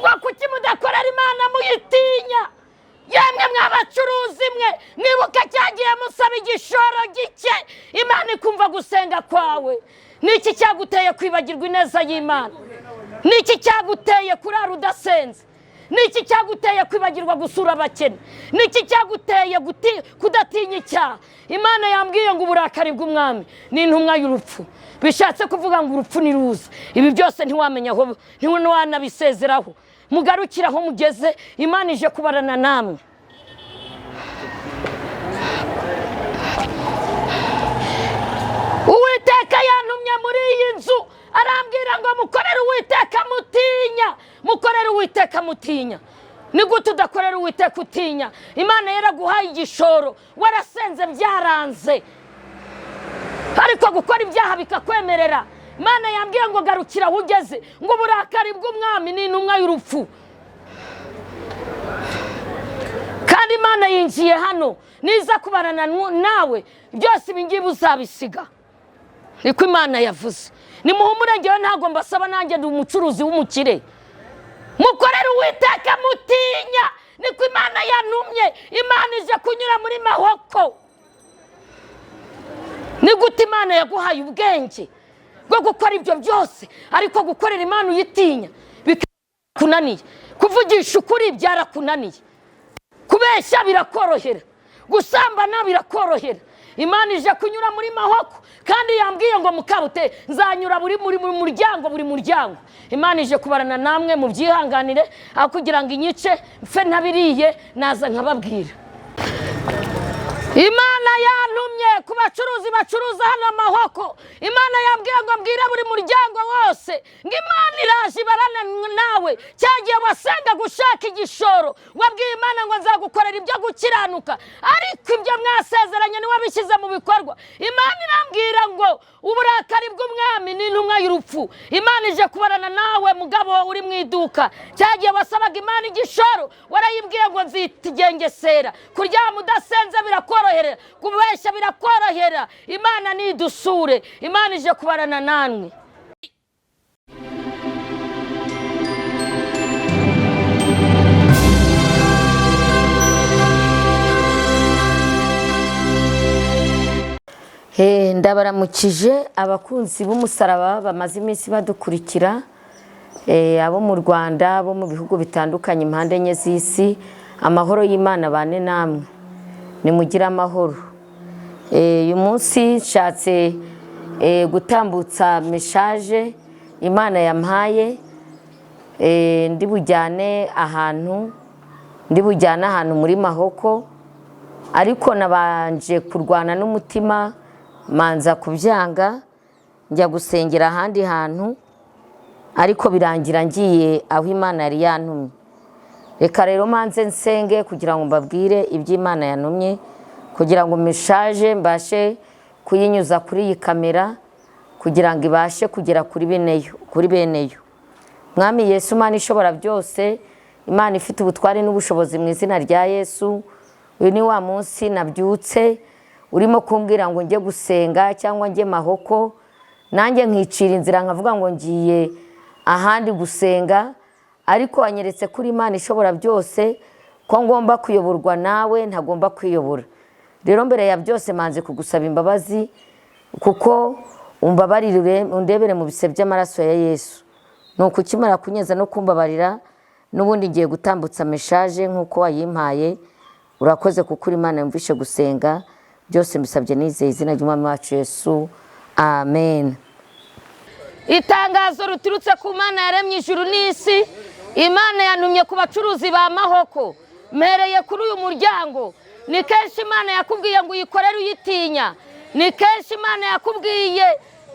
ngo kuki mudakorera Imana muyitinya? Yemwe mwabacuruzi mwe, nibuka cyagiye musaba igishoro gike Imana ikumva gusenga kwawe. Niki cyaguteye kwibagirwa ineza y'Imana? Niki cyaguteye kurara udasenze? Niki cyaguteye kwibagirwa gusura abakene? Niki cyaguteye kudatinya icyaha? Imana yambwiye ngo uburakari bw'umwami ni intumwa y'urupfu. Bishatse kuvuga ngo urupfu ni ruza. Ibi byose ntiwamenya aho, ntiwanabisezeraho. Mugarukira aho mugeze, Imana ije kubarana namwe. Uwiteka yantumye muri iyi nzu, arambwira ngo mukorere Uwiteka mutinya. Mukorere Uwiteka mutinya. Ni gute udakorera Uwiteka utinya? Imana yaraguhaye igishoro, warasenze byaranze, ariko gukora ibyaha bikakwemerera. Imana yambwiye ngo garukira aho ugeze, ngo uburakari bw'umwami ni intumwa y'urupfu. Kandi Imana yinjiye hano, niza kubarana nawe byose ibingibi uzabisiga. Niko Imana yavuze. Nimuhumure, ngewe ntabwo mbasaba, nanjye ndi umucuruzi w'umukire. Mukorere Uwiteka mutinya, niko Imana yantumye. Imana ije kunyura muri mahoko. Ni gute Imana yaguhaye ubwenge bwo gukora ibyo byose, ariko gukorera Imana uyitinya birakunaniye? Kuvugisha ukuri byarakunaniye, kubeshya birakorohera, gusambana birakorohera. Imana ije kunyura muri mahoko, kandi yambwiye ngo mukabute nzanyura buri muryango. Imana ije kubarana namwe mu byihanganire, aho kugira ngo inyice mfe ntabiriye naza nkababwira. Imana yantumye ku bacuruzi bacuruza hano mahoko. Imana yambwiye ngo mbwire buri muryango wose ngo Imana iraje ibarana nawe. Cyagiye wasenga gushaka igishoro, wabwiye Imana ngo nzagukorera ibyo gukiranuka, ariko ibyo mwasezeranye ni wabishyize mu bikorwa. Imana irambwira ngo uburakari bw'umwami ni intumwa y'urupfu. Imana ije kubarana nawe mugabo uri mu iduka. Cyagiye wasabaga Imana igishoro, warayibwiye ngo nzitigengesera. Kuryama udasenze birakorohera, kubeshya birakorohera. Imana nidusure. Imana ije kubarana namwe. Ndabaramukije abakunzi b'umusaraba bamaze iminsi badukurikira, abo mu Rwanda, abo mu bihugu bitandukanye impande enye z'isi. Amahoro y'Imana bane namwe, nimugire amahoro. Uyu munsi nshatse gutambutsa message Imana yampaye. Ndi bujyane ahantu muri mahoko, ariko nabanje kurwana n'umutima, manza kubyanga, njya gusengera ahandi hantu, ariko birangira ngiye aho Imana yari yantumye. Reka rero manze nsenge kugira ngo mbabwire iby'Imana yantumye, kugira ngo message mbashe kuyinyuza kuri iyi kamera, kugira ngo ibashe kugera kuri beneyo. Mwami Yesu, Imana ishobora byose, Imana ifite ubutware n'ubushobozi, mu izina rya Yesu. Uyu ni wa munsi nabyutse urimo kumbwira ngo njye gusenga cyangwa njye mahoko, nanjye nkicira inzira nkavuga ngo ngiye ahandi gusenga, ariko wanyeretse kuri Imana ishobora byose ko ngomba kuyoborwa nawe, ntagomba kwiyobora. Rero mbere ya byose manze kugusaba imbabazi, kuko umbabarire undebere mu bise by'amaraso ya Yesu. Nuko ukimara kunyeza no kumbabarira, n'ubundi ngiye gutambutsa message nk'uko wayimpaye. Urakoze kuko Imana yumvishe gusenga. Byose mbisabye nizeye izina ry'Umwami wacu Yesu, amen. Itangazo ruturutse ku Mana yaremye ijuru n'isi. Imana yantumye ku bacuruzi ba mahoko, mpereye kuri uyu muryango. Ni kenshi Imana yakubwiye ngo uyikorere uyitinya, ni kenshi Imana yakubwiye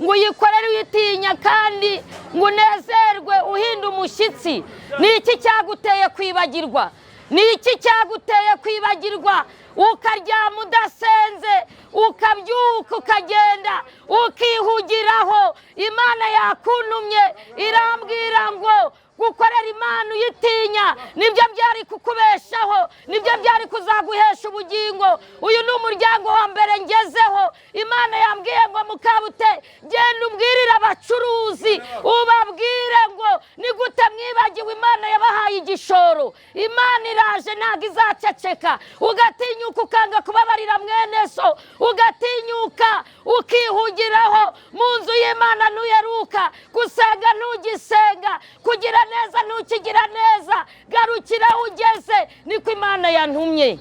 ngo uyikorere uyitinya, kandi ngo unezerwe uhinda umushyitsi. Ni iki cyaguteye kwibagirwa? Ni iki cyaguteye kwibagirwa ukaryama udasenze, ukabyuka ukagenda ukihugiraho? Imana yakuntumye irambwira ngo gukorera Imana uyitinya nibyo byari kukubeshaho, nibyo byari kuzaguhesha ubugingo. Uyu ni umuryango wa mbere ngezeho. Imana yambwiye ngo Mukabute genda umbwirire abacuruzi ubabwire ngo ni gute mwibagiwe Imana yabahaye igishoro. Imana iraje ntabwo izaceceka. Ugatinyuka ukanga kubabarira mwene so, ugatinyuka ukihugiraho mu nzu y'Imana ntuyeruka, gusenga ntugisenga, kugira neza ntukigira neza, garukira aho ugeze. Niko Imana yantumye.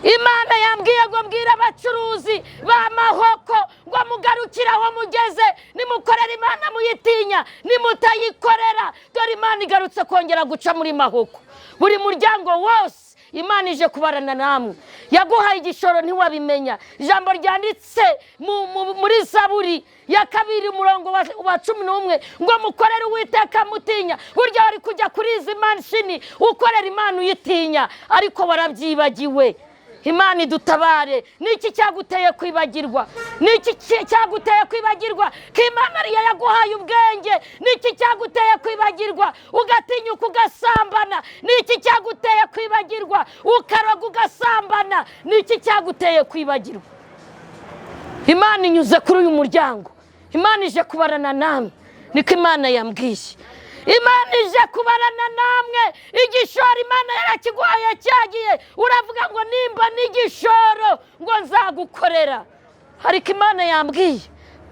Imana yambwiye ngo mbwira abacuruzi b'amahoko ngo mugarukire aho mugeze, nimukorera Imana muyitinya, nimutayikorera dore Imana igarutse kongera guca muri mahoko. Buri muryango wose Imana ije kubarana namwe. Yaguhaye igishoro ntiwabimenya. Ijambo ryanditse muri Zaburi ya 2 umurongo wa 11 ngo mukorere Uwiteka mutinya. Burya wari kujya kuri izi manshini ukorera Imana uyitinya, ariko warabyibagiwe. Imana idutabare. Niki cyaguteye kwibagirwa? Niki cyaguteye kwibagirwa ko Imana ariyo yaguhaye ubwenge? Niki cyaguteye kwibagirwa ugatinyuka ugasambana? Niki cyaguteye kwibagirwa ukaroga ugasambana? Niki cyaguteye kwibagirwa? Imana inyuze kuri uyu muryango. Imana ije kubarana namwe. Niko Imana yambwiye. Imana ije kubarana namwe. Igishoro Imana yarakiguhaye cyagiye, uravuga ngo nimba n'igishoro ngo nzagukorera. Ariko Imana yambwiye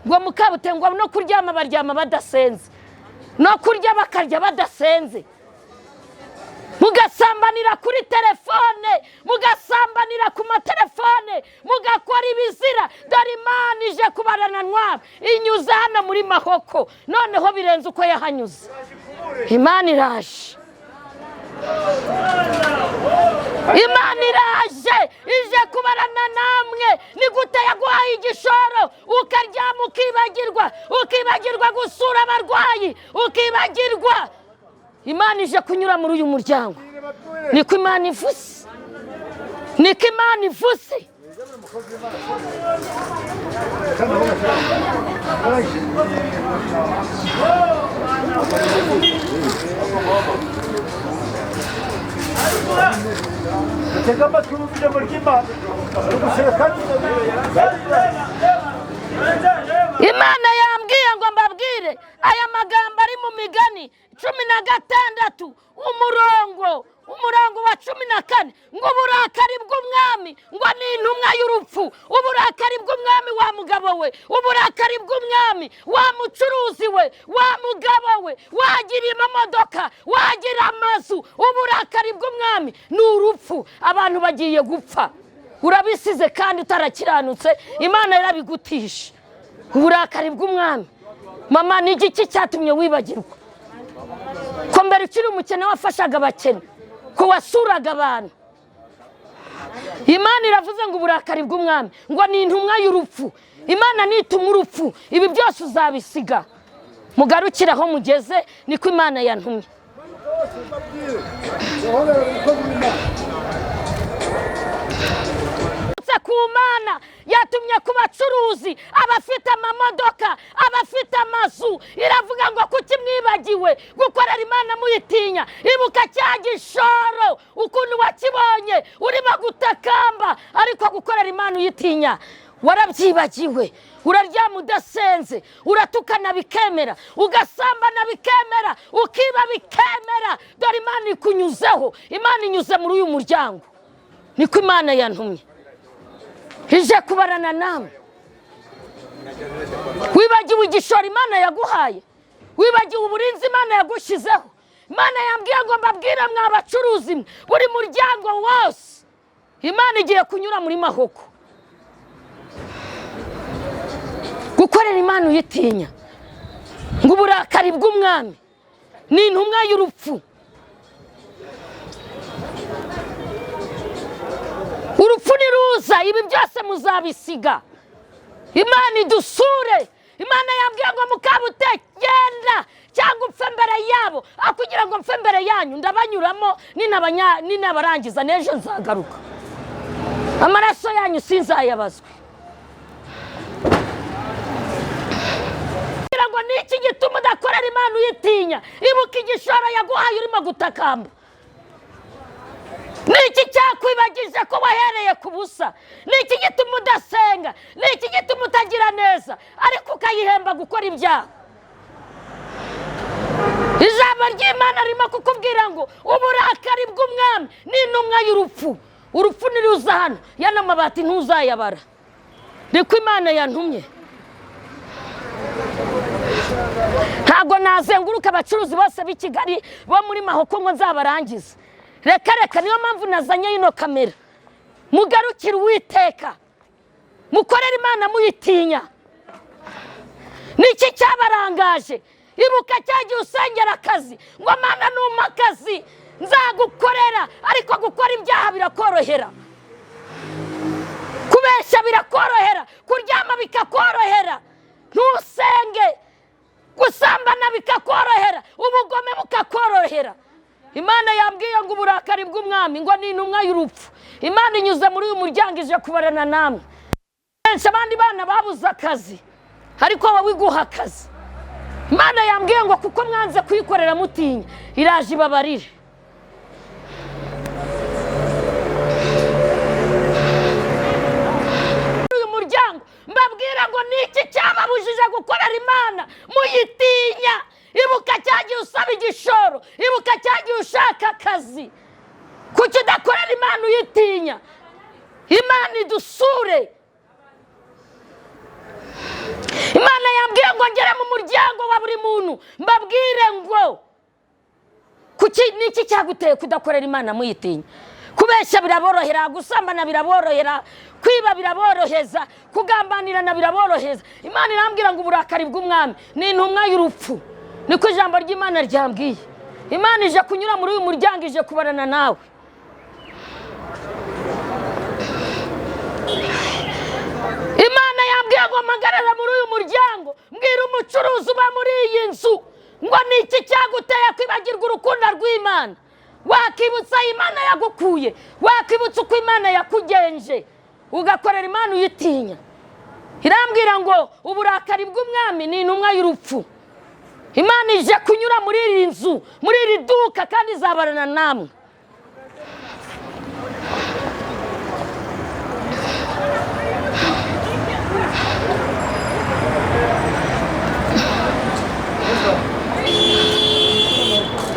ngo Mukabute ngo no kuryama baryama badasenze, no kurya bakarya badasenze, mugasambanira kuri telefone, mugasambanira ku matelefone, mugakora ibizira. Dore Imana ije kubarana namwe, inyuze hano muri mahoko, noneho birenze uko yahanyuze. Imana iraje. Imana iraje ije kubarana namwe. Ni gute yaguhaye igishoro ukaryama ukibagirwa gusura abarwayi, ukibagirwa. Imana ije kunyura muri uyu muryango. Niko Imana ivuze. Niko Imana ivuze. Imana yambwiye ngo mbabwire aya magambo ari mu Migani 16 umurongo wa 14 ngo uburakari bw'umwami ngo ni intumwa y'urupfu. Uburakari bw'umwami wa mugabo we, uburakari bw'umwami wa mucuruzi we, wa mugabo we, wagira imodoka, wagira amazu. Uburakari bw'umwami ni urupfu. Abantu bagiye gupfa, urabisize kandi utarakiranutse, Imana yarabigutisha. Uburakari bw'umwami. Mama, ni iki cyatumye wibagirwa? Ko mbere ukiri umukene wafashaga abakene, ko wasuraga abantu. Imana iravuze ngo uburakari bw'umwami ngo ni intumwa y'urupfu. Imana nituma urupfu, ibi byose uzabisiga. Mugarukire aho mugeze, niko Imana yantumye. Ku Mana yatumye ku bacuruzi, abafite amamodoka, abafite amazu. Iravuga ngo kuki mwibagiwe gukorera Imana muyitinya? Ibuka cya gishoro ukuntu wakibonye urimo gutakamba, ariko gukorera Imana uyitinya warabyibagiwe. Uraryama udasenze, uratukana bikemera, ugasambana bikemera, ukiba bikemera. Dore Imana ikunyuzeho. Imana inyuze muri uyu muryango. Niko Imana yantumye. Ije kubarana namwe. Wibagiwe igishoro Imana yaguhaye, wibagiwe uburinzi Imana yagushizeho. Imana yambwiye ngo mbabwire mwa bacuruzi buri muryango wose, Imana igiye kunyura muri mahoko. Gukorera Imana uyitinya ngo uburakari bw'umwami ni intumwa y'urupfu. Urupfu niruza, ibi byose muzabisiga. Imana idusure. Imana yambwiye ngo Mukabute genda cyangwa upfe mbere yabo, akugira ngo mpfe mbere yanyu ndabanyuramo ninabarangiza n'ejo nzagaruka. Amaraso yanyu sinzayabazwe. irambwira ngo niki gituma udakorera Imana uyitinya? Ibuka igishoro yaguhaye urimo gutakamba. Niki cyakwibagije ko wahereye ku busa? Niki gituma udasenga? Niki gituma utagira neza ariko ukayihemba gukora ibyaha? Ijambo ry'Imana ririmo kukubwira ngo uburakari bw'umwami ni intumwa y'urupfu. Urupfu niruza hano yana mabati ntuzayabara. Niko Imana yantumye. Ntabwo nazenguruka abacuruzi bose b'i Kigali bo muri Mahoko ngo nzabarangiza. Reka niyo mpamvu nazanye ino kamera. Mugarukire Uwiteka, mukorere Imana muyitinya. Niki cyabarangaje? Ibuka cyagiye usengera akazi ngo Mana numpa akazi nzagukorera, ariko gukora ibyaha birakorohera, kubeshya birakorohera, kuryama bikakorohera, ntusenge, gusambana bikakorohera, ubugome bukakorohera. Imana yambwiye ngo uburakari bw'umwami ngo ni intumwa y'urupfu. Imana inyuze muri uyu muryango ije kubarana namwe. Benshi abandi bana babuze akazi ariko wowe iguha akazi. Imana yambwiye ngo kuko mwanze kuyikorera mutinya, iraje ibabarire. Uyu muryango mbabwira ngo niki cyababujije gukorera Imana muyitinya. Ibuka cyagiye usaba igishoro, ibuka cyagiye ushaka akazi. Kuki udakorera Imana uyitinya? Imana idusure. Imana yambwiye ngo ngere mu muryango wa buri muntu mbabwire ngo kuki niki cyaguteye kudakorera Imana muyitinya? Kubeshya biraborohera, gusambana biraborohera, kwiba biraboroheza, kugambanirana biraboroheza. Imana irambwira ngo uburakari bw'umwami ni intumwa y'urupfu. Niko ijambo ry'Imana ryambwiye. Imana ije kunyura muri uyu muryango, ije kubarana nawe. Imana yambwiye ngo mpagarara muri uyu muryango mbwira umucuruzi uba muri iyi nzu ngo niki cyaguteye kwibagirwa urukundo rw'Imana? Wakibutsa Imana yagukuye, wakibutsa uko Imana yakugenje, ugakorera Imana uyitinya. Irambwira ngo uburakari bw'umwami ni intumwa y'urupfu. Imana ije kunyura muri iri nzu, muri iri duka, kandi izabarana namwe.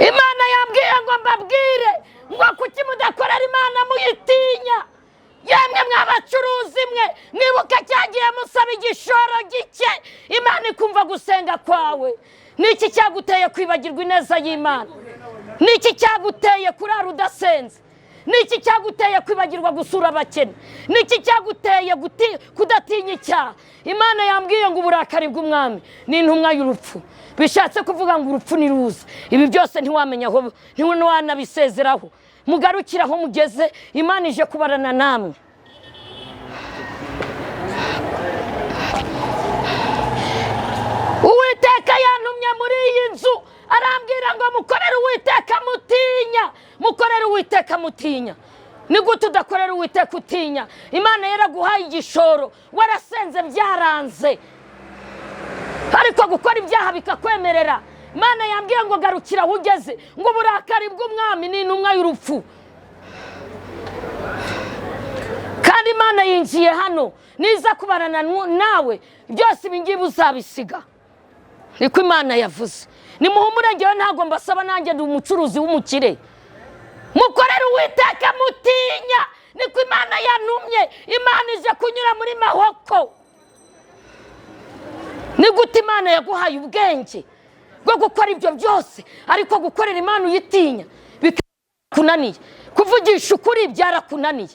Imana yambwiye ngo mbabwire ngo kuki mudakorera Imana muyitinya? Yemwe mwabacuruzi mwe, mwibuka cyagiye musaba igishoro gike, Imana ikumva gusenga kwawe. Niki cyaguteye kwibagirwa ineza y'Imana? Niki cyaguteye kurara udasenze? Niki cyaguteye kwibagirwa gusura abakene? Niki cyaguteye kudatinya icyaha? Imana yambwiye ngo uburakari bw'umwami ni intumwa y'urupfu. Bishatse kuvuga ngo urupfu niruza. Ibi byose ntiwamenya aho, ntiwanabisezeraho. Mugarukira aho mugeze, Imana ije kubarana namwe. Uwiteka yantumye muri iyi nzu, arambwira ngo mukorere Uwiteka mutinya, mukorere Uwiteka mutinya. Ni gute udakorera Uwiteka utinya? Imana yaraguhaye igishoro, warasenze byaranze, ariko gukora ibyaha bikakwemerera. Imana yambwiye ngo garukira aho ugeze, ngo uburakari bw'umwami ni intumwa y'urupfu. Kandi Imana yinjiye hano, niza kubarana nawe byose ibingibi uzabisiga. Niko Imana yavuze. Nimuhumure, njyewe ntabwo mbasaba, nanjye ndi umucuruzi w'umukire. Mukorere Uwiteka mutinya, niko Imana yantumye. Imana ije kunyura muri Mahoko. Ni gute Imana yaguhaye ubwenge bwo gukora ibyo byose, ariko gukorera Imana uyitinya bikakunaniye? Kuvugisha ukuri byarakunaniye,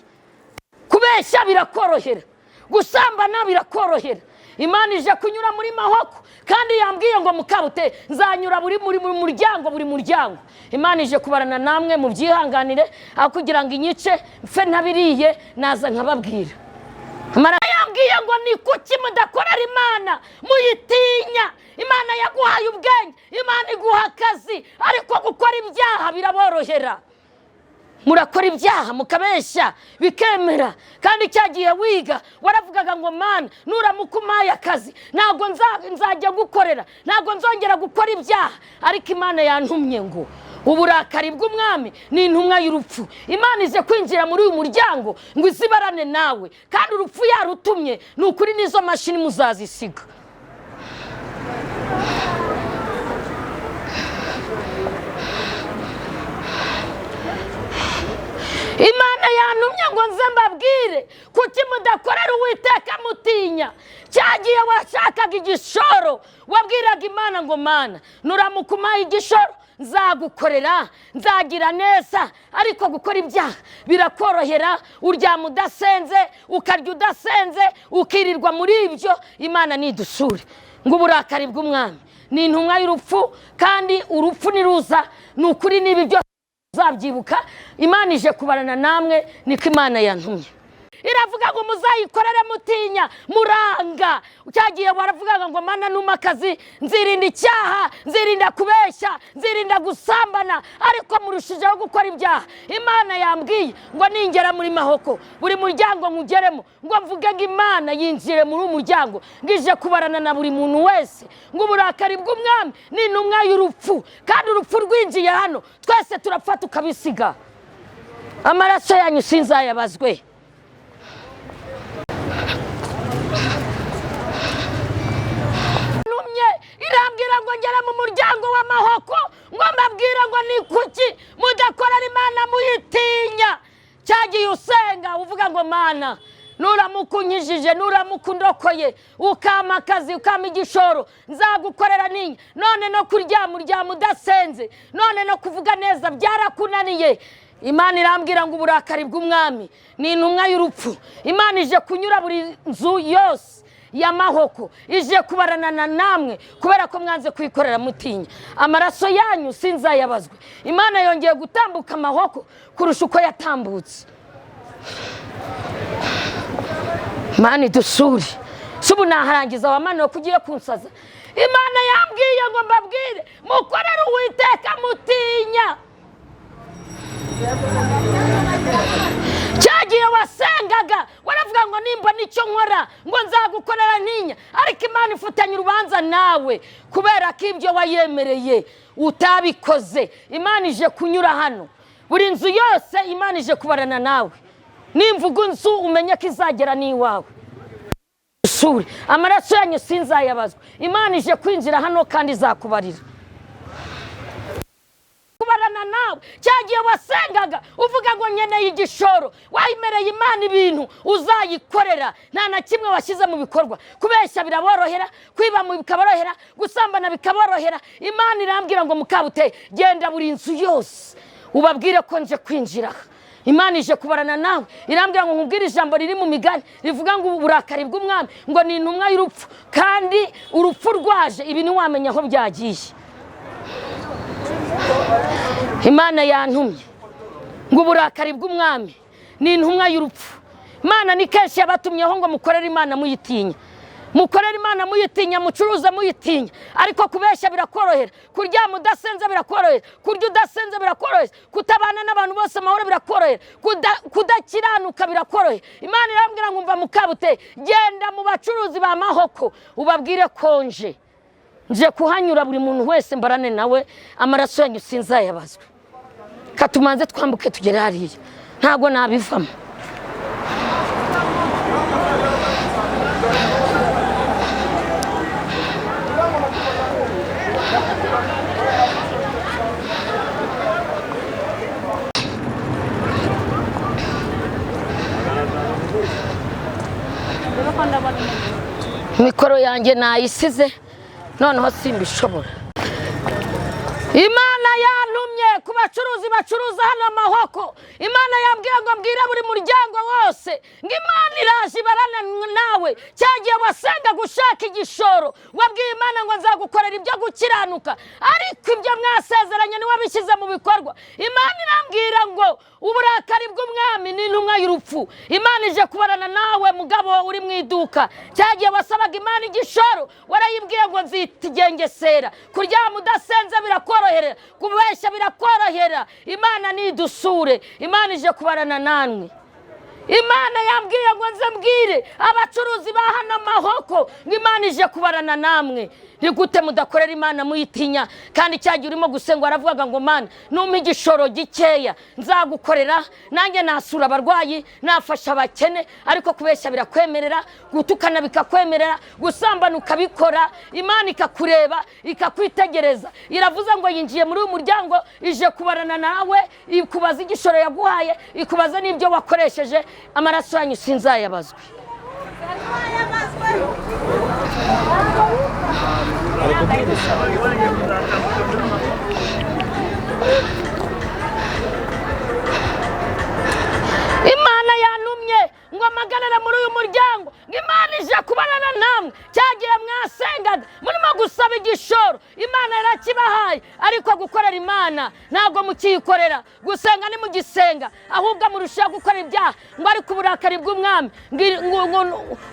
kubeshya birakorohera, gusambana birakorohera. Imana ije kunyura muri Mahoko, kandi yambwiye ngo mukabute nzanyura buri muryango. Imana ije kubarana namwe mu byihanganire, aho kugira ngo inyice mfe ntabiriye naza nkababwira. Imana yambwiye ngo ni kuki mudakorera Imana muyitinya? Imana yaguhaye ubwenge, Imana iguha akazi, ariko gukora ibyaha biraborohera. murakora ibyaha mukabeshya bikemera, kandi cyagiye wiga waravugaga ngo mana nuramuka umpaye akazi ntabwo nzajya gukorera, ntabwo nzongera gukora ibyaha. Ariko Imana yantumye ngo uburakari bw'umwami ni intumwa y'urupfu. Imana ije kwinjira muri uyu muryango ngo izibarane nawe, kandi urupfu yarutumye ni ukuri n'izo mashini muzazisiga. Imana yantumye ngo nze mbabwire kuki mudakorera Uwiteka mutinya. Cyagiye washakaga igishoro wabwiraga Imana ngo mana nuramuka umpaye igishoro nzagukorera, nzagira neza. Ariko gukora ibyaha birakorohera, uryama udasenze, ukarya udasenze, ukirirwa muri ibyo. Imana nidusure ngo uburakari bw'umwami ni intumwa y'urupfu, kandi urupfu niruza ni ukuri n'ibi byose uzabyibuka. Imana ije kubarana namwe, niko Imana yantumye. Iravuga ngo muzayikorere mutinya muranga. Cyagiye waravugaga ngo mana numa akazi nzirinda icyaha, nzirinda kubeshya, nzirinda gusambana, ariko murushijeho gukora ibyaha. Imana yambwiye ngo ningera muri Mahoko buri muryango ngugeremo ngo mvuge ngo Imana yinjire muri umuryango, ngije kubarana na buri muntu wese ngo uburakari bw'umwami ni intumwa y'urupfu, kandi urupfu rwinjiye hano twese turapfa tukabisiga. Amaraso yanyu sinzayabazwe. Irambwira ngo ngera mu muryango wa Mahoko ngo mbabwira ngo ni kuki mudakorera Imana muyitinya. Cyagiye usenga uvuga ngo mana nuramuka unkijije, nuramuka undokoye, ukama akazi, ukama igishoro, nzagukorera ninya. None no kuryama uryama udasenze, none no kuvuga neza byarakunaniye. Imana irambwira ngo uburakari bw'umwami ni intumwa y'urupfu. Imana ije kunyura buri nzu yose ya Mahoko, ije kubarana namwe kubera ko mwanze kwikorera mutinya. Amaraso yanyu sinzayabazwe. Imana yongeye gutambuka Mahoko kurusha uko yatambutse. Imana idusure. Subu naharangiza wamana kugiye kunsaza. Imana yambwiye ngo mbabwire mukorere Uwiteka mutinya. Cyagiye wasengaga waravuga ngo nimba nicyo nkora ngo nzagukorera ntinya, ariko Imana ifatanya urubanza nawe kubera ko ibyo wayemereye utabikoze. Imana ije kunyura hano buri nzu yose, Imana ije kubarana nawe. Nimvuga nzu umenye ko izagera n'iwawe. Suri amaraso yanyu sinzayabazwa. Imana ije kwinjira hano kandi izakubarira. Kubarana nawe cyagiye wasengaga uvuga ngo nkeneye igishoro, wayimereye Imana ibintu uzayikorera, nta na kimwe washyize mu bikorwa. Kubeshya biraborohera, kwiba mu bikaborohera, gusambana bikaborohera. Imana irambwira ngo Mukabute genda buri nzu yose ubabwire ko nje kwinjira. Imana ije kubarana nawe, irambwira ngo nkubwire ijambo riri mu Migani rivuga ngo uburakari bw'umwami ngo ni intumwa y'urupfu, kandi urupfu rwaje ibi ntiwamenya aho byagiye. Imana yantumye ngo uburakari bw'umwami ni intumwa y'urupfu. Imana ni kenshi yabatumyeho ngo mukorere Imana muyitinya, mukorere Imana muyitinya, mucuruza muyitinya. Ariko kubeshya birakorohera, kuryama udasenze birakorohera, kurya udasenze birakorohera, kutabana n'abantu bose amahoro birakorohera, kudakiranuka birakorohera. Imana irambwira ngo mva Mukabute genda mu bacuruzi ba Mahoko ubabwire konje nje kuhanyura buri muntu wese mbarane nawe. Amaraso yanyu sinzayabazwe. Katumanze twambuke tugere hariya, ntago nabivamo. Mikoro yanjye nayisize noneho simbishobora. Imana yantumye ku bacuruzi bacuruza hano Mahoko. Imana yambwiye ngo mbwira buri muryango wose ngo Imana iraje ibarana nawe. Cyagiye wasenga gushaka igishoro, wabwiye Imana ngo nzagukorera ibyo gukiranuka, ariko ibyo mwasezeranye ni wabishyize mu bikorwa. Imana irambwira ngo uburakari bw'umwami ni intumwa y'urupfu. Imana ije kubarana nawe mugabo uri mu iduka. Cyagiye wasabaga Imana igishoro, warayibwiye ngo nzitigengesera. Kuryama udasenze birakorohera, kubeshya birakorohera, korohera. Imana nidusure. Imana ije kubarana namwe. Imana yambwiye ngo nze mbwire abacuruzi ba hano Mahoko ngo Imana ije kubarana namwe. Ni gute mudakorera Imana muyitinya? Kandi cyagiye urimo gusenga aravuga ngo Mana numpa igishoro gikeya nzagukorera, nanjye nasura abarwayi, nafasha abakene. Ariko kubeshya birakwemerera, gutukana bikakwemerera, gusambana ukabikora. Imana ikakureba ikakwitegereza, iravuze ngo yinjiye muri uyu muryango ije kubarana nawe, ikubaza igishoro yaguhaye, ikubaza n'ibyo wakoresheje. Amaraso yanyu sinzayabazwe. Imana yanumye ngo amaganira muri uyu muryango, Imana ije kubarana namwe. Cyagiye mwasengaga murimo gusaba igishoro, Imana yarakibahaye, ariko gukorera Imana ntabwo mukiyikorera. Gusenga ni mugisenga, ahubwo murushaho gukora ibyaha. Ngo ariko uburakari bw'umwami,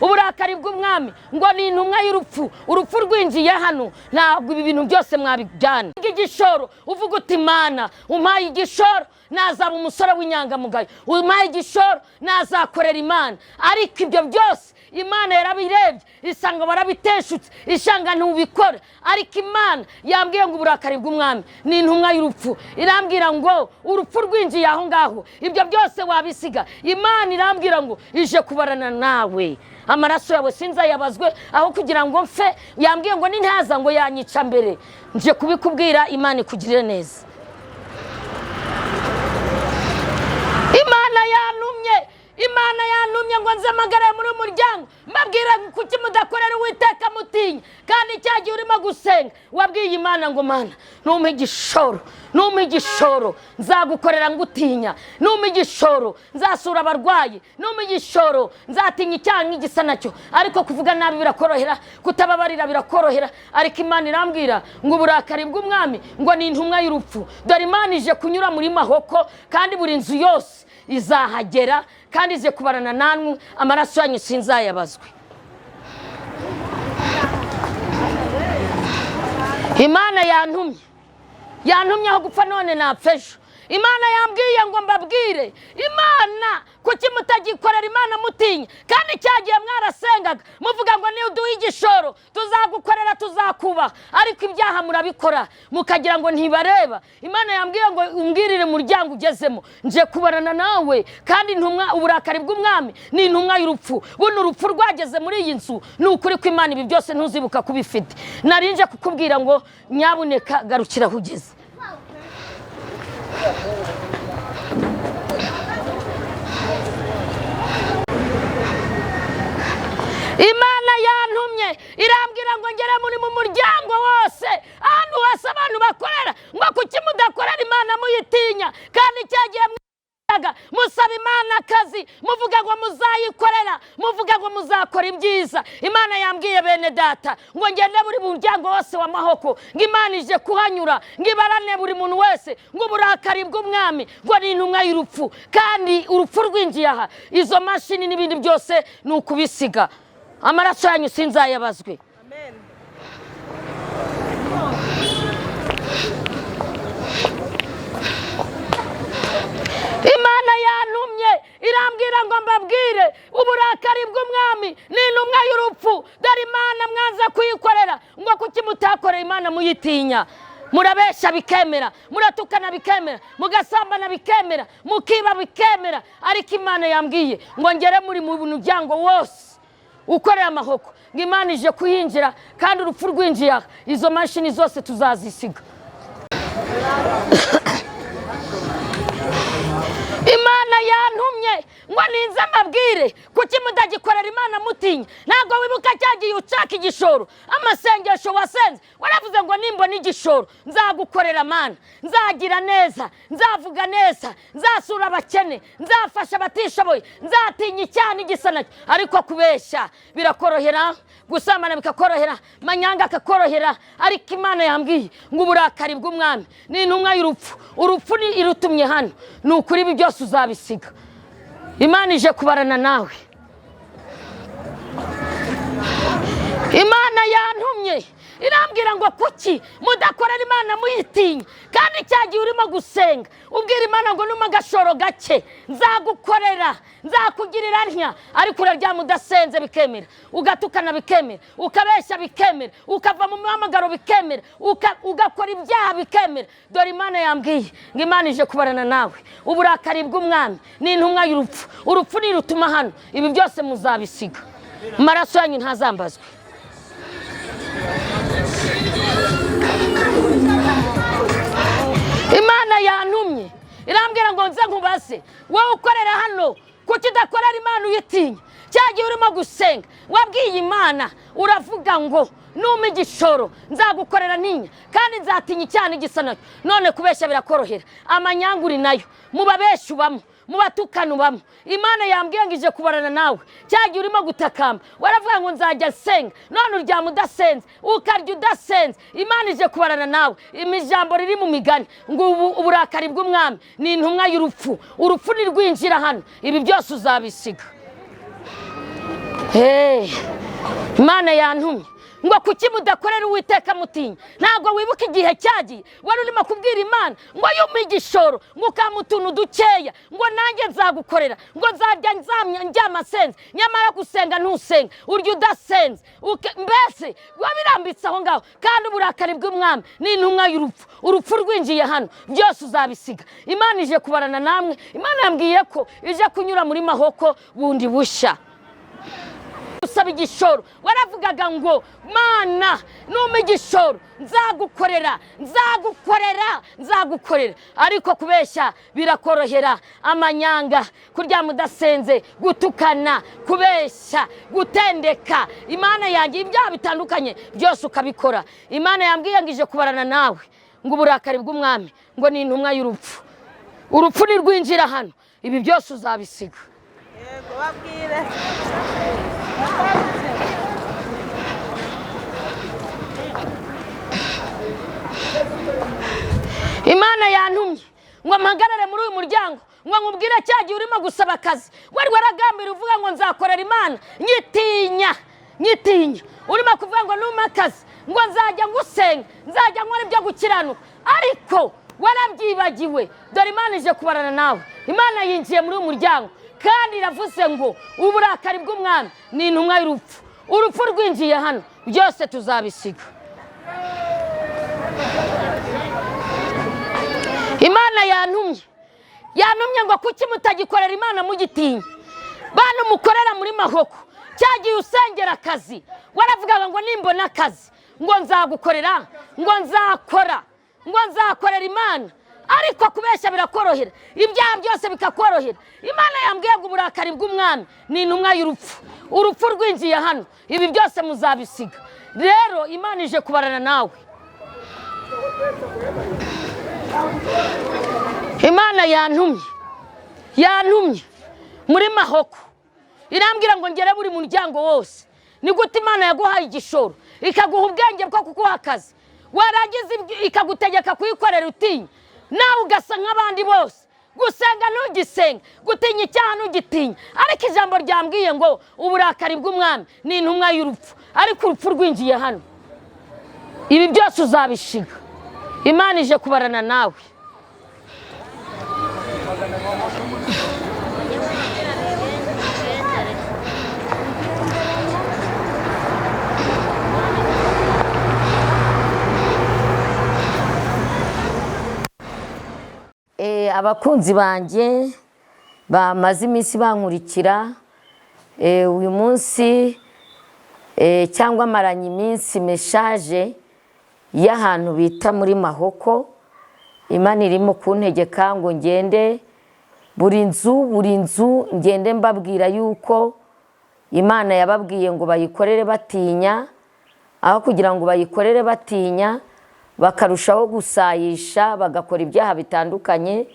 uburakari bw'umwami ngo ni intumwa y'urupfu. Urupfu rwinjiye hano, ntabwo ibi bintu byose mwabijyana. Igishoro uvuga uti Imana umpaye igishoro nazaba umusore w'inyangamugayo, umpaye igishoro nazakorera Imana. Ariko ibyo byose Imana yarabirebye isanga barabiteshutse, ishanga ntubikora. Ariko Imana yambwiye ngo uburakari bw'umwami ni intumwa y'urupfu. Irambwira ngo urupfu rwinjiye aho ngaho, ibyo byose wabisiga. Imana irambwira ngo ije kubarana nawe. Amaraso yawe sinzayabazwe, aho kugira ngo mfe. Yambwiye ngo nintaza ngo yanyica mbere. Nje kubikubwira, Imana ikugirire neza. Imana yanumye ngo nze magara muri umuryango mbabwira kuki mudakorera Uwiteka mutinya. Kandi cyagiye urimo gusenga wabwiye Imana ngo Mana numpa igishoro nzagukorera ngutinya, numpa igishoro nzasura abarwayi, numpa igishoro nzatinya icyaha nk'igisa nacyo. Ariko kuvuga nabi birakorohera, kutababarira birakorohera. Ariko Imana irambwira ngo uburakari bw'umwami ngo ni intumwa y'urupfu. Dore Imana ije kunyura muri Mahoko, kandi buri nzu yose izahagera, kandi ize kubarana namwe. Amaraso yanyu sinzayabazwe. Imana yantumye aho gupfa none napfa ejo. Imana yambwiye ngo mbabwire, Imana kuki mutagikorera Imana mutinya? Kandi cyagiye mwarasengaga muvuga ngo ni uduhe igishoro tuzagukorera, tuzakuba. Ariko ibyaha murabikora mukagira ngo ntibareba. Imana yambwiye ngo umbwirire umuryango ugezemo, nje kubarana nawe. Kandi uburakari bw'umwami ni intumwa y'urupfu. Buno urupfu rwageze muri iyi nzu, ni ukuri ko Imana ibi byose ntuzibuka kubifite. Narinje kukubwira ngo nyabuneka garukira aho ugeze. Imana yantumye irambwira ngo ngere muri mu muryango wose ahantu hose abantu bakorera, ngo kuki mudakorera Imana muyitinya? Kandi cyagiye musaba Imana akazi muvuga ngo muzayikorera, muvuga ngo muzakora ibyiza. Imana yambwiye bene data ngo ngende buri muryango wose wa Mahoko, ngo Imana ije kuhanyura, ngo ibarane buri muntu wese, ngo uburakari bw'umwami ngo ni intumwa y'urupfu. Kandi urupfu rwinjiye aha, izo mashini n'ibindi byose ni ukubisiga. Amaraso yanyu sinzayabazwe. Amen. Imana yantumye irambwira ngo mbabwire uburakari bw'umwami ni intumwa y'urupfu. Dore Imana mwanze kuyikorera, ngo kuki mutakorera Imana muyitinya? Murabesha bikemera, muratukana bikemera, mugasambana bikemera, mukiba bikemera. Ariko Imana yambwiye ngo ngere muri mu muryango wose ukorera Mahoko, ngo Imana ije kuyinjira. Kandi urupfu rwinjiye aha, izo mashini zose tuzazisiga. Imana yantumye ngo ninze mbabwire kuki mudagikorera Imana mutinya. Ntabwo wibuka cyagiye ucaka igishoro, amasengesho wasenze waravuze ngo nimbona igishoro nzagukorera Mana, nzagira neza, nzavuga neza, nzasura abakene, nzafasha abatishoboye, nzatinya icyaha n'igisa nacyo. Ariko kubeshya birakorohera, gusambana bikakorohera, manyanga akakorohera. Ariko Imana yambwiye ngo uburakari bw'umwami ni intumwa y'urupfu. Urupfu ni irutumye hano, ni ukuri ibi byose uzabisiga. Imana ije kubarana nawe. Imana yantumye irambwira ngo kuki mudakorera Imana muyitinya, kandi cyagiye urimo gusenga ubwira Imana ngo numa gashoro gake nzagukorera, nzakugirira ntya, ariko uraryama udasenze bikemera, ugatukana bikemera, ukabeshya bikemera, ukava mu muhamagaro bikemera, ugakora ibyaha bikemera. Dore Imana yambwiye ngo Imana ije kubarana nawe. Uburakari bw'umwami ni intumwa y'urupfu, urupfu nirutuma hano ibi byose muzabisiga, amaraso yanyu ntazambazwe. Imana yantumye irambwira ngo nze nkubaze, wowe ukorera hano kuki udakorera Imana uyitinya? Cyagiye urimo gusenga wabwiye Imana uravuga ngo numa igishoro nzagukorera ntinya, kandi nzatinya icyana igisa nacyo. None kubeshya birakorohera, amanyanguri nayo mubabesha ubamo, mubatukana ubamo. Imana yambwiye ngo ije kubarana nawe. Cyagiye urimo gutakamba waravuga ngo nzajya senga, none uryama udasenze, ukarya udasenze. Imana ije kubarana nawe. Imijambo riri mu migani ngo uburakari bw'umwami ni intumwa y'urupfu, urupfu nirwinjira hano ibi byose uzabisiga. Imana yantumye ngo kuki mudakorera Uwiteka mutinya? Ntabwo wibuka igihe cyagiye wari urimo kubwira Imana ngo yume igishoro, ngo ukamutuntu dukeya, ngo nanjye nzagukorera, ngo nzajya ndyama senze, nyamara gusenga ntusenga, urya udasenze. Mbese wabirambitse aho ngaho, kandi uburakari bw'umwami ni intumwa y'urupfu, urupfu rwinjiye hano byose uzabisiga. Imana ije kubarana namwe. Imana yambwiye ko ije kunyura muri mahoko bundi bushya. Usaba igishoro waravugaga ngo Mana numa igishoro nzagukorera, ariko kubeshya birakorohera. Amanyanga, kuryama udasenze, gutukana, kubeshya, gutendeka, Imana yanjye ibyaha bitandukanye byose ukabikora. Imana yambwiye ngo ije kubarana nawe ngo uburakari bw'umwami ngo ni intumwa y'urupfu, urupfu nirwinjira hano ibi byose uzabisiga. Yego babwire. Imana yantumye ngo mpagarare muri uyu muryango ngo nkubwire cyagiye urimo gusaba akazi, wari waragambira uvuga ngo nzakorera Imana nyitinya, urimo kuvuga ngo numa akazi ngo nzajya ngusenga, nzajya nkora ibyo gukiranuka, ariko warabyibagiwe. Dore Imana ije kubarana nawe. Imana yinjiye muri uyu muryango kandi iravuze ngo uburakari bw'umwami ni intumwa y'urupfu, urupfu rwinjiye hano byose tuzabisiga. Imana yantumye ngo kuki mutagikorera Imana mugitinya? Bana mukorera muri mahoko, cyagiye usengera akazi waravugaga ngo nimbona akazi ngo nzagukorera, ngo nzakorera Imana, ariko kubeshya birakorohera, ibyaha byose bikakorohera. Imana yambwiye ngo uburakari bw'umwami ni intumwa y'urupfu, urupfu rwinjiye hano ibi byose muzabisiga. Rero Imana ije kubarana nawe. Imana yantumye muri mahoko irambwira ngo ngere buri muryango wose. Ni gute Imana yaguhaye igishoro ikaguha ubwenge bwo kuguha akazi, waragize ikagutegeka kuyikorera utinya, nawe ugasa nk'abandi bose, gusenga ntugisenga, gutinya icyaha ntugitinya. Ariko ijambo ryambwiye ngo uburakari bw'umwami ni intumwa y'urupfu, ariko urupfu rwinjiye hano ibi byose uzabishiga. Imana ije kubarana nawe. Abakunzi banjye bamaze iminsi bankurikira, uyu munsi cyangwa maranye iminsi message y'ahantu bita muri mahoko. Imana irimo kuntegeka ngo ngende buri nzu ngende mbabwira yuko Imana yababwiye ngo bayikorere batinya, aho kugira ngo bayikorere batinya bakarushaho gusayisha bagakora ibyaha bitandukanye.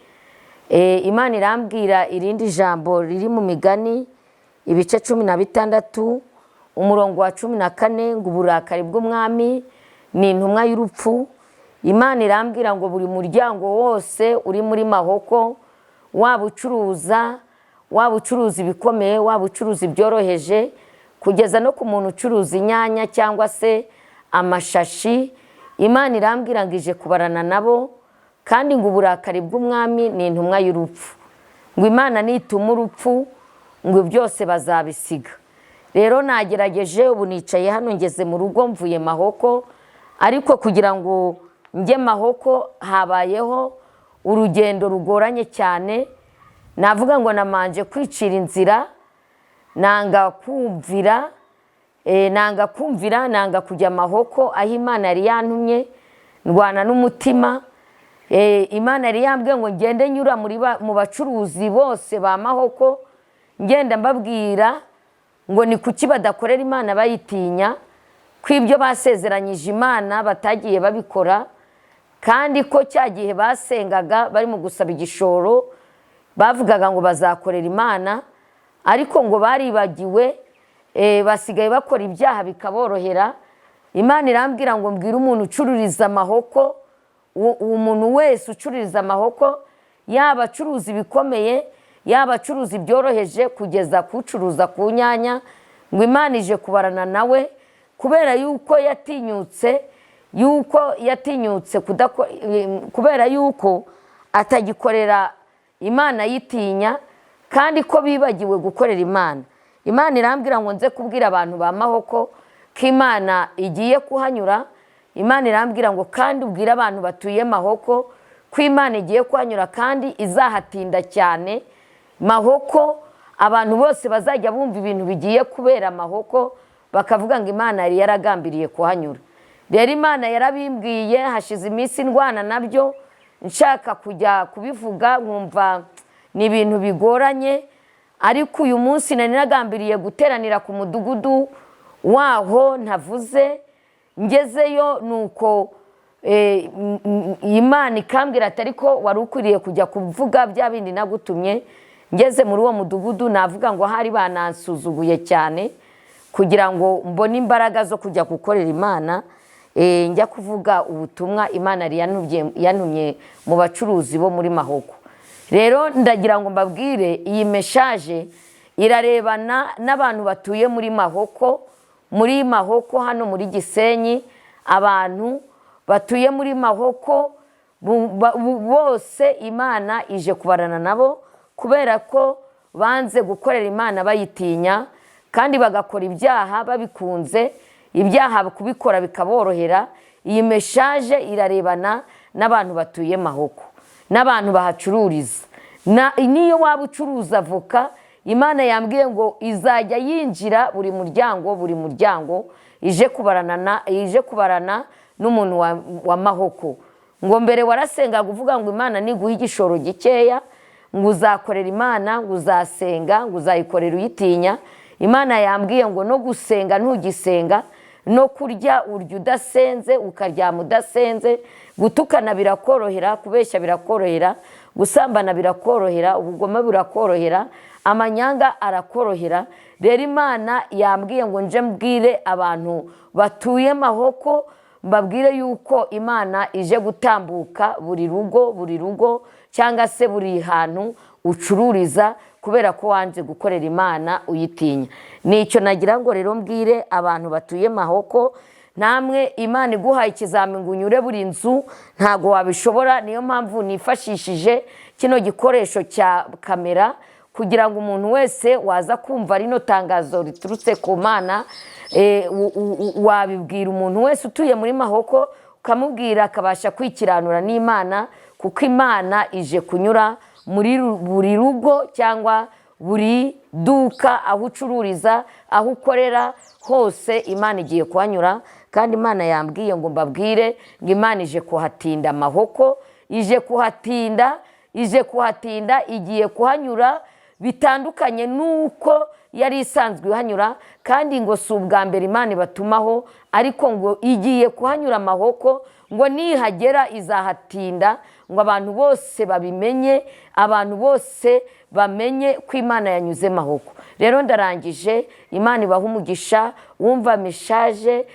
Imana irambwira irindi jambo riri mu migani ibice 16 umurongo wa 14 ngo uburakari bw'umwami ni intumwa y'urupfu. Imana irambwira ngo buri muryango wose uri muri mahoko, waba ucuruza ibikomeye, waba ucuruza ibyoroheje, kugeza no ku muntu ucuruza inyanya cyangwa se amashashi. Imana irambwira ngo ije kubarana nabo, kandi ngo uburakari bw'umwami ni intumwa y'urupfu, ngo Imana nituma urupfu ngo byose bazabisiga. Rero nagerageje, ubu nicaye hano ngeze mu rugo mvuye Mahoko, ariko kugira ngo njye Mahoko habayeho urugendo rugoranye cyane. Navuga ngo namanje kwicira inzira, nanga kumvira, nanga kujya Mahoko aho Imana yari yantumye, ndwana n'umutima. Imana yari yambwiye ngo ngende nyura mu bacuruzi bose ba Mahoko, ngenda mbabwira ngo ni kuki badakorera Imana bayitinya, ko ibyo basezeranyije Imana batagiye babikora, kandi ko cya gihe basengaga bari mu gusaba igishoro bavugaga ngo bazakorera Imana, ariko ngo baribagiwe, basigaye bakora ibyaha bikaborohera. Imana irambwira ngo mbwire umuntu ucururiza Mahoko, umuntu wese ucururiza Mahoko, yaba acuruza ibikomeye yaba acuruza ibyoroheje kugeza kucuruza ku nyanya, ngo Imana ije kubarana nawe kubera yuko yatinyutse kubera yuko atagikorera Imana yitinya, kandi ko bibagiwe gukorera Imana. Imana irambwira ngo nze kubwira abantu ba Mahoko ko Imana igiye kuhanyura. Imana irambwira ngo kandi ubwire abantu batuye Mahoko ko Imana igiye kuhanyura kandi izahatinda cyane. Mahoko abantu bose bazajya bumva ibintu bigiye kubera Mahoko bakavuga ngo Imana yari yaragambiriye kuhanyura. Rero Imana yarabimbwiye, hashize iminsi ndwana nabyo, nshaka kujya kubivuga nkumva ni ibintu bigoranye, ariko uyu munsi nari nagambiriye guteranira ku mudugudu waho ntavuze. Ngezeyo nuko Imana ikambwira ati ariko wari ukwiriye kujya kuvuga bya bindi nagutumye. Ngeze muri uwo mudugudu navuga ngo hari banansuzuguye cyane, kugira ngo mbone imbaraga zo kujya gukorera Imana, njya kuvuga ubutumwa Imana yantumye mu bacuruzi bo muri Mahoko. Rero ndagira ngo mbabwire, iyi message irarebana n'abantu batuye muri Mahoko hano muri Gisenyi. Abantu batuye muri Mahoko bose Imana ije kubarana nabo, kubera ko banze gukorera Imana bayitinya, kandi bagakora ibyaha babikunze, ibyaha kubikora bikaborohera. Iyi message irarebana n'abantu batuye Mahoko, n'abantu bahacururiza. Niyo waba ucuruza avoka, Imana yambwiye ngo izajya yinjira buri muryango ije kubarana n'umuntu wa Mahoko. Ngo mbere warasenga kuvuga ngo Imana niguha igishoro gikeya, ngo uzakorera Imana, ngo uzasenga, ngo uzayikorera uyitinya. Imana yambwiye ngo no gusenga ntugisenga, no kurya urya udasenze, ukaryama udasenze, gutukana birakorohera, kubeshya birakorohera, gusambana birakorohera, ubugome birakorohera, amanyanga arakorohera. Rero Imana yambwiye ngo nje mbwire abantu batuye Mahoko, mbabwire yuko Imana ije gutambuka buri rugo cyangwa se buri hantu ucururiza, kubera ko wanze gukorera Imana uyitinya. Nicyo nagira ngo rero mbwire abantu batuye Mahoko, namwe Imana iguhaye ikizami ngo unyure buri nzu ntago wabishobora. Niyo mpamvu nifashishije kino gikoresho cya kamera, kugira ngo umuntu wese waza kumva rino tangazo riturutse ku Mana, wabibwira umuntu wese utuye muri Mahoko, ukamubwira akabasha kwikiranura n'Imana, kuko Imana ije kunyura muri buri rugo cyangwa buri duka, aho ucururiza, aho ukorera hose Imana igiye kuhanyura. Kandi Imana yambwiye ngo mbabwire ngo Imana ije kuhatinda Mahoko, ije kuhatinda, igiye kuhanyura bitandukanye nuko yari isanzwe ihanyura. Kandi ngo si ubwa mbere Imana ibatumaho, ariko ngo igiye kuhanyura Mahoko, ngo nihagera izahatinda, ngo abantu bose babimenye, abantu bose bamenye ko Imana yanyuze Mahoko. Rero ndarangije. Imana ibaha umugisha. Wumva message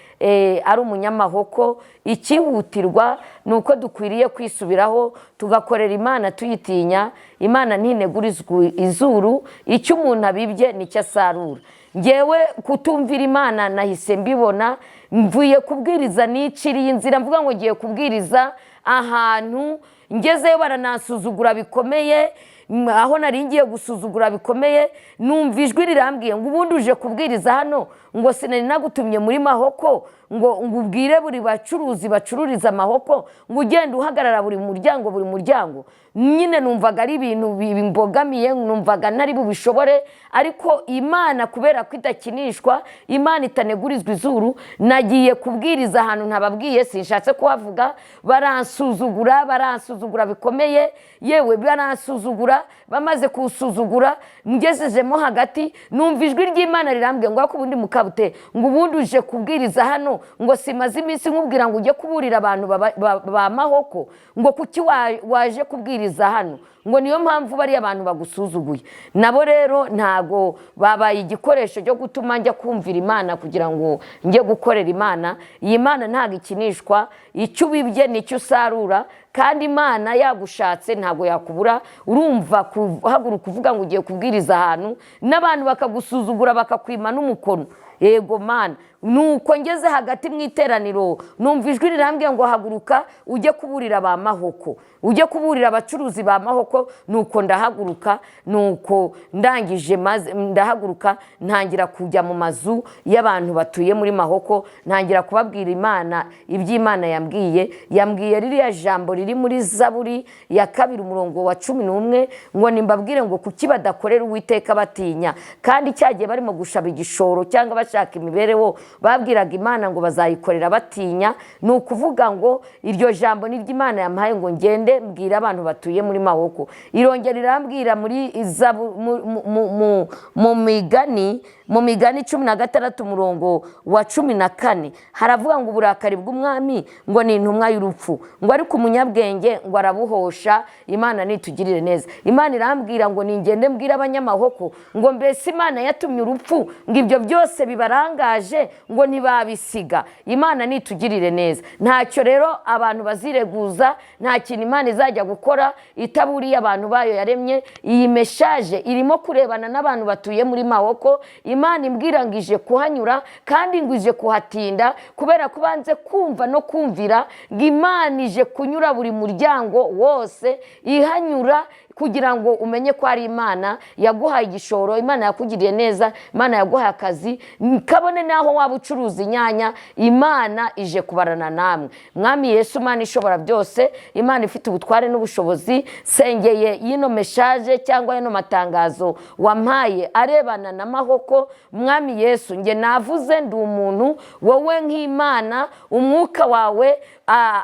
ari umunyamahoko, ikihutirwa nuko dukwiriye kwisubiraho tugakorera Imana tuyitinya. Imana ntinegurizwa izuru, icyo umuntu abibye nicyo asarura. ngewe kutumvira imana nahise mbibona, mvuye kubwiriza niciriye inzira mvuga ngo ngiye kubwiriza ahantu, ngezeyo baranasuzugura bikomeye, aho nari ngiye gusuzugura bikomeye, numva ijwi rirambwiye ngo ubundi uje kubwiriza hano ngo sinari nagutumye muri Mahoko ngo ubwire buri bacuruzi bacururiza Mahoko ngo ugende uhagarara buri muryango. Nyine numvaga ari ibintu bimbogamiye, numvaga ntari bubishobore, ariko Imana kubera ko idakinishwa, Imana itanegurizwa izuru, nagiye kubwiriza ahantu ntababwiye, sinshatse kuhavuga, baransuzugura bikomeye, yewe baransuzugura, bamaze kusuzugura ngezejemo hagati numva ijwi ry'Imana rirambwiye ngo ubundi mukabute ngo ubundi uje kubwiriza hano ngo simaze iminsi nkubwira ngo ujye kuburira abantu ba Mahoko ngo kuki waje kubwiriza hano, ngo niyo mpamvu bari abantu bagusuzuguye. Nabo rero ntago babaye igikoresho cyo gutuma njya kumvira Imana kugira ngo njye gukorera Imana. Iyi Mana ntago ikinishwa, icyo ubibye nicyo usarura, kandi Imana yagushatse ntago yakubura. Urumva kuhaguruka uvuga ngo ugiye kubwiriza ahantu n'abantu bakagusuzugura bakakwima n'umukono, yego Mana. Nuko ngeze hagati mu iteraniro numva ijwi rirambwiye ngo haguruka ujye kuburira ba Mahoko, ujye kuburira abacuruzi ba Mahoko. Nuko ndahaguruka, nuko ndangije maze ndahaguruka ntangira kujya mu mazu y'abantu batuye muri Mahoko, ntangira kubabwira Imana iby'Imana yambwiye ririya jambo riri muri Zaburi ya 2 umurongo wa 11 ngo nimbabwire ngo kuki badakorera Uwiteka batinya, kandi cyagiye barimo gushaba igishoro cyangwa bashaka imibereho babwiraga Imana ngo bazayikorera batinya. Ni ukuvuga ngo iryo jambo ni ry'Imana yampaye ngo ngende mbwira abantu batuye muri Mahoko. Irongera irambwira muri mu migani 16 umurongo wa 14 haravuga ngo uburakari bw'umwami ngo ni intumwa y'urupfu, ngo ariko umunyabwenge ngo arabuhosha. Imana nitugirire neza. Imana irambwira ngo ningende mbwira abanyamahoko ngo mbese Imana yatumye urupfu ngo ibyo byose bibarangaje ngo ntibabisiga. Imana nitugirire neza. Ntacyo rero abantu bazireguza, nta kintu Imana izajya gukora itaburiye abantu bayo yaremye. Iyi message irimo kurebana n'abantu batuye muri Mahoko. Imana imbwira ngo ije kuhanyura kandi ngo ije kuhatinda kubera ko banze kumva no kumvira ngo Imana ije kunyura buri muryango wose ihanyura, kugira ngo umenye ko ari Imana yaguhaye igishoro, Imana yakugiriye neza, Imana yaguhaye akazi, kabone naho waba ucuruza inyanya, Imana ije kubarana namwe. Mwami Yesu, Imana ishobora byose, Imana ifite ubutware n'ubushobozi, sengeye yino message cyangwa yino matangazo wampaye arebana na Mahoko. Mwami Yesu, nge navuze ndi umuntu, wowe nk'Imana umwuka wawe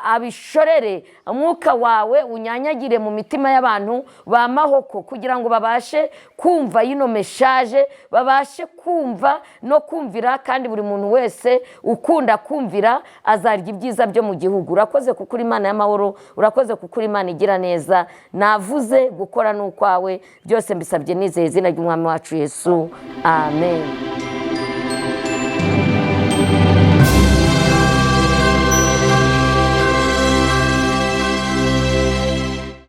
abishorere, umwuka wawe unyanyagire mu mitima y'abantu ba Mahoko kugira ngo babashe kumva yino message, babashe kumva no kumvira, kandi buri muntu wese ukunda kumvira azarya ibyiza byo mu gihugu. Urakoze kuko uri Imana y'amahoro, urakoze kuko uri Imana igira neza. Navuze gukora n'ukwawe byose mbisabye nizeye izina ry'Umwami wacu Yesu, amen.